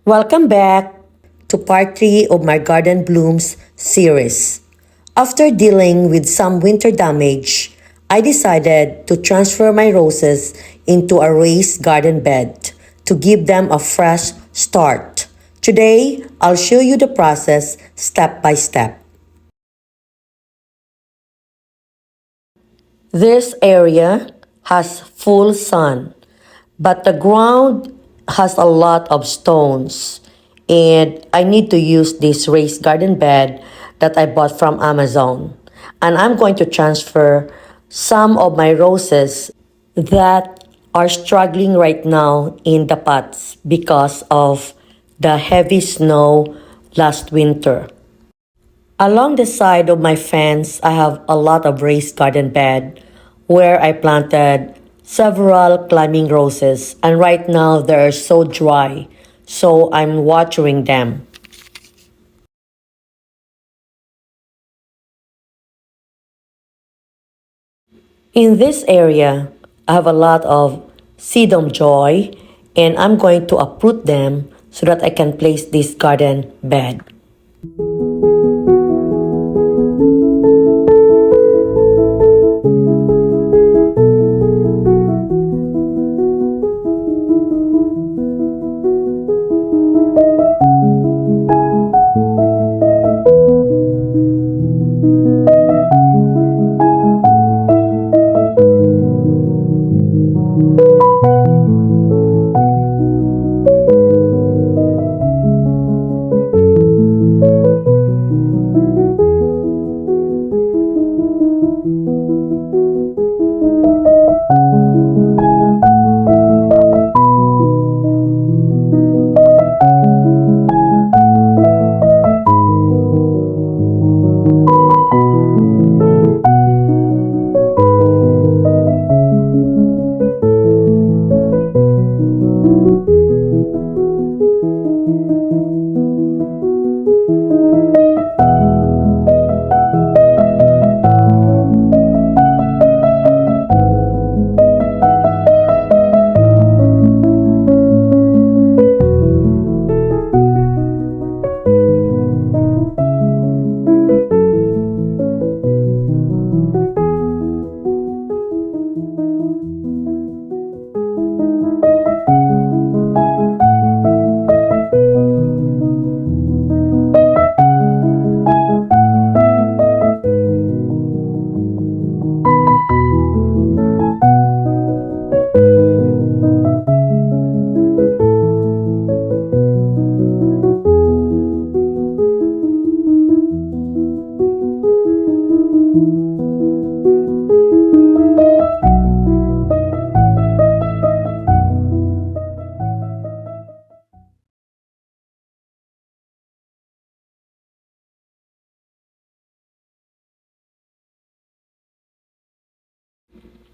Welcome back to part 3 of my Garden Blooms series. After dealing with some winter damage, I decided to transfer my roses into a raised garden bed to give them a fresh start. Today, I'll show you the process step by step. This area has full sun, but the ground has a lot of stones. And I need to use this raised garden bed that I bought from Amazon. And I'm going to transfer some of my roses that are struggling right now in the pots because of the heavy snow last winter. Along the side of my fence, I have a lot of raised garden bed where I planted several climbing roses, and right now they're so dry, so I'm watering them. In this area, I have a lot of sedum joy, and I'm going to uproot them so that I can place this garden bed.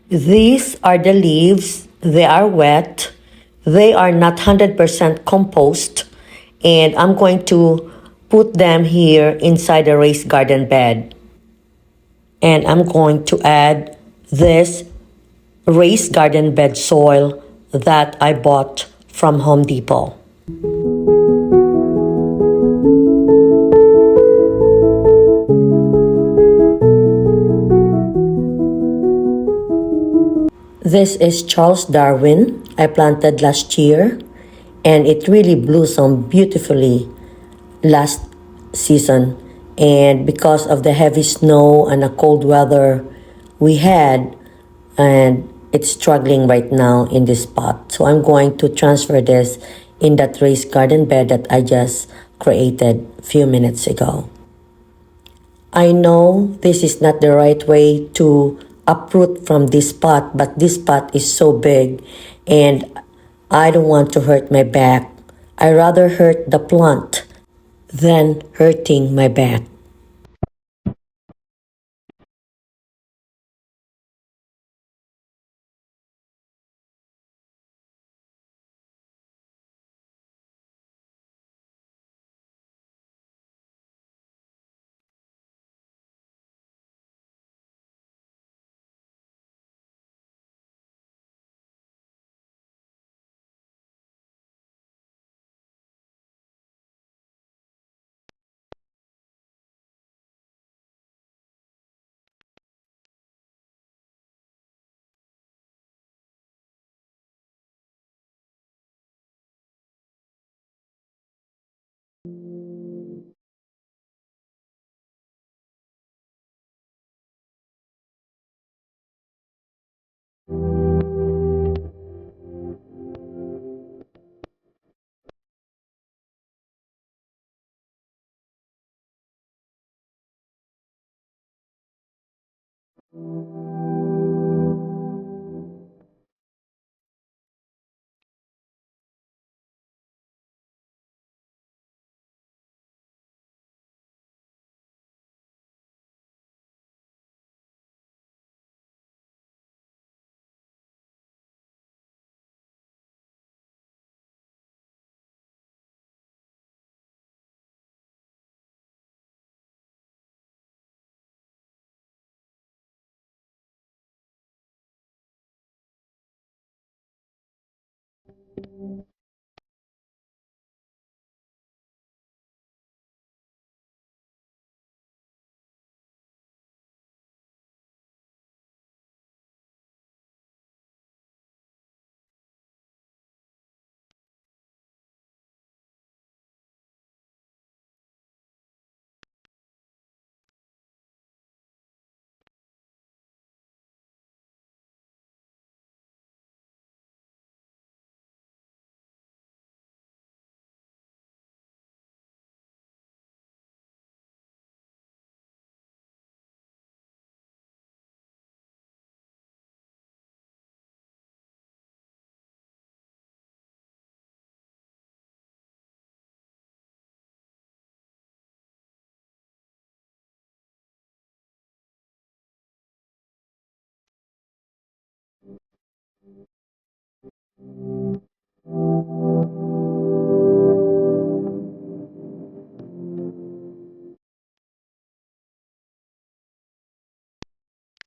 These are the leaves. They are wet. They are not 100% compost. And I'm going to put them here inside the raised garden bed. And I'm going to add this raised garden bed soil that I bought from Home Depot. This is Charles Darwin I planted last year, and it really blossomed beautifully last season. And because of the heavy snow and the cold weather we had, and it's struggling right now in this spot. So I'm going to transfer this in that raised garden bed that I just created a few minutes ago. I know this is not the right way to uproot from this pot, but this pot is so big and I don't want to hurt my back. I rather hurt the plant than hurting my back.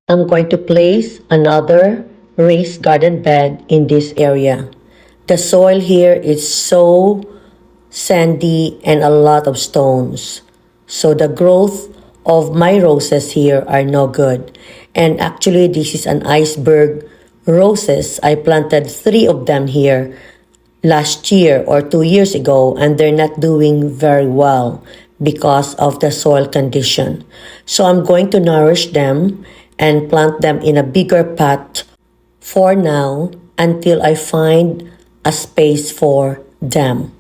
I'm going to place another raised garden bed in this area. The soil here is so sandy and a lot of stones. So the growth of my roses here are no good. And actually this is an iceberg roses. I planted 3 of them here last year or 2 years ago, and they're not doing very well because of the soil condition. So I'm going to nourish them and plant them in a bigger pot for now until I find a space for them.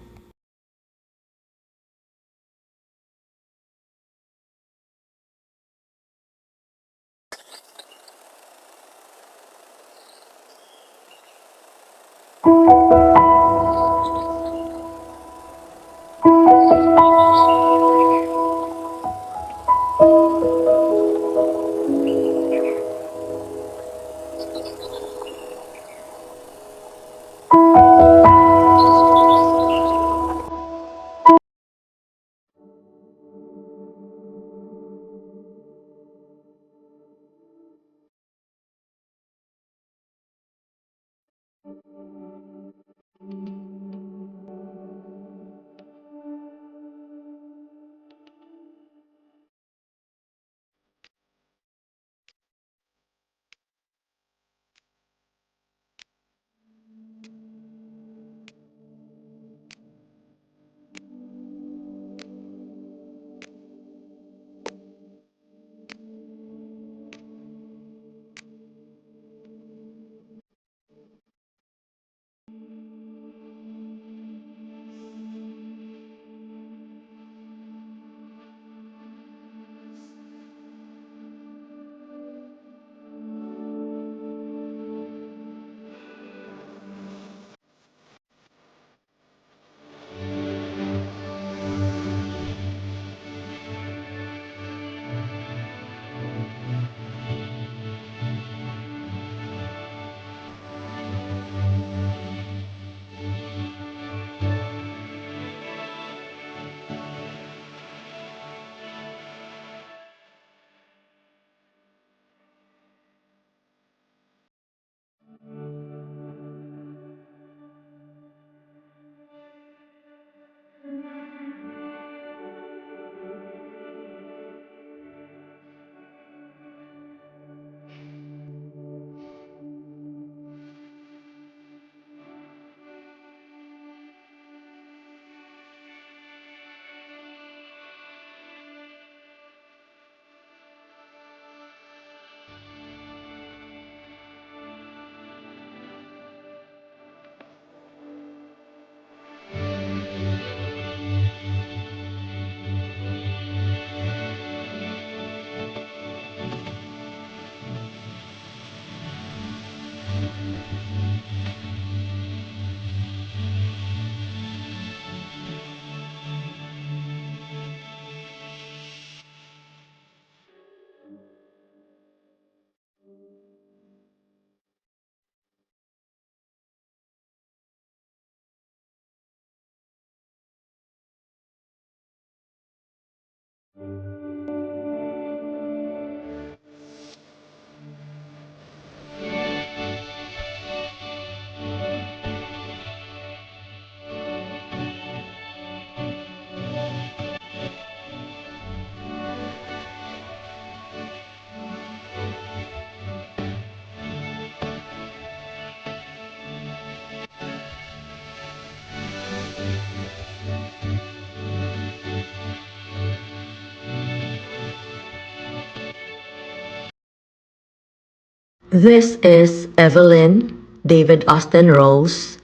This is Evelyn, David Austin Rose,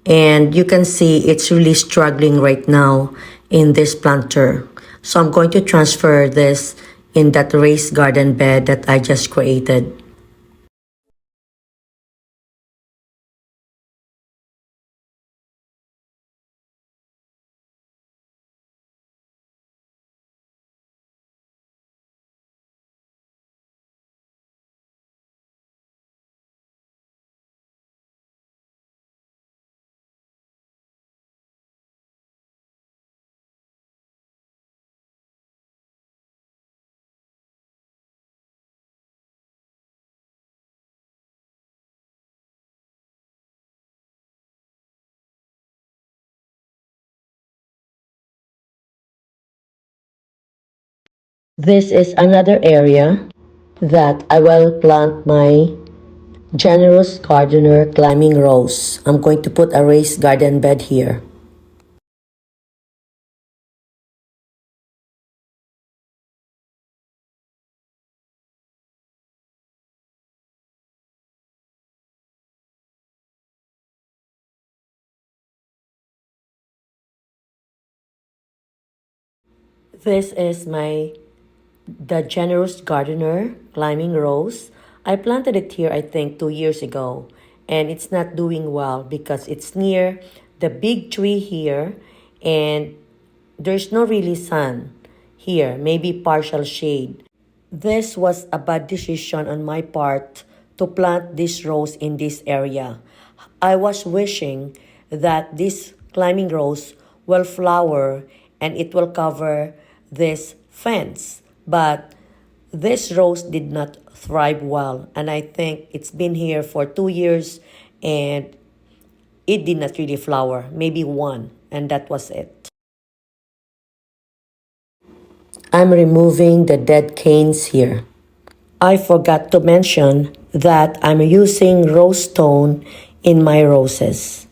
and you can see it's really struggling right now in this planter. So I'm going to transfer this in that raised garden bed that I just created. This is another area that I will plant my generous gardener climbing rose. I'm going to put a raised garden bed here. This is the generous gardener climbing rose. I planted it here I think 2 years ago, and it's not doing well because it's near the big tree here, and there's no really sun here, maybe partial shade. This was a bad decision on my part to plant this rose in this area. I was wishing that this climbing rose will flower and it will cover this fence. But this rose did not thrive well, and I think it's been here for 2 years and it did not really flower, maybe one, and that was it. I'm removing the dead canes here. I forgot to mention that I'm using rose stone in my roses.